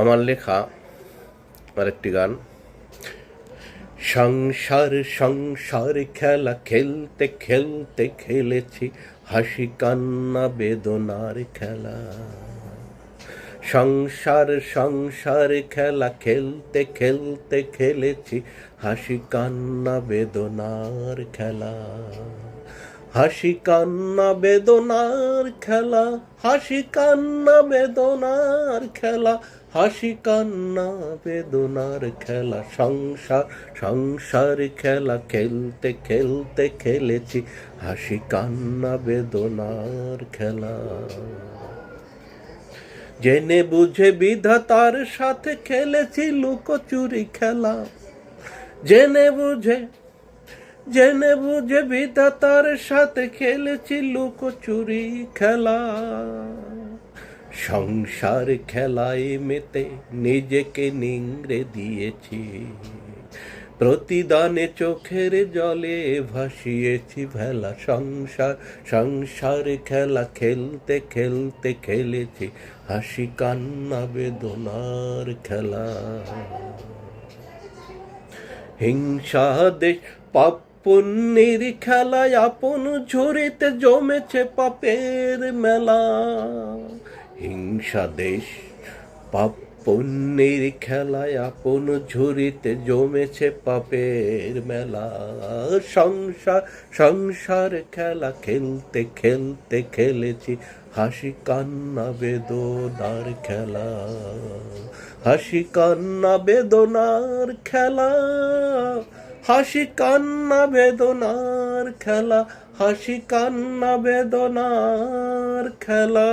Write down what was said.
আমার লেখা আরেকটি গান। সংসার সংসার খেলা খেলতে খেলতে খেলেছি হাসি কান্না বেদনার খেলা। সংসার সংসার খেলা খেলতে খেলতে খেলেছি হাসি কান্না বেদনার খেলা। হাসি কান্না বেদনার খেলা, হাসি কান্না বেদনার খেলা, হাসি কান্না বেদনার খেলা। সংসার সংসার খেলা খেলতে খেলতে খেলেছি হাসি কান্না বেদনার খেলা। জেনে বুঝে বিধাতার সাথে খেলেছি লুকোচুরি খেলা। জেনে বুঝে বিধাতার সাথে খেলেছি লুকোচুরি খেলা। সংসার খেলায় মেতে নিজেকে নিংড়ে দিয়েছি, প্রতিদানে চোখের জলে ভাসিয়েছি ভেলা। সংসার সংসার খেলা খেলতে খেলতে খেলেছি হাসি কান্না বেদনার খেলা। হিংসা দেশ পাপ পুণ্যের খেলায় আপন ঝুড়িতে জমেছে পাপের মেলা। হিংসা দেশ পাপ পুণ্যের খেলায় আপন ঝুড়িতে জমেছে পাপের মেলা। সংসার সংসার খেলা খেলতে খেলতে খেলেছি হাসি কান্না বেদনার খেলা। হাসি কান্না বেদনার খেলা, হাসি কান্না বেদনার খেলা, হাসি কান্না বেদনার খেলা।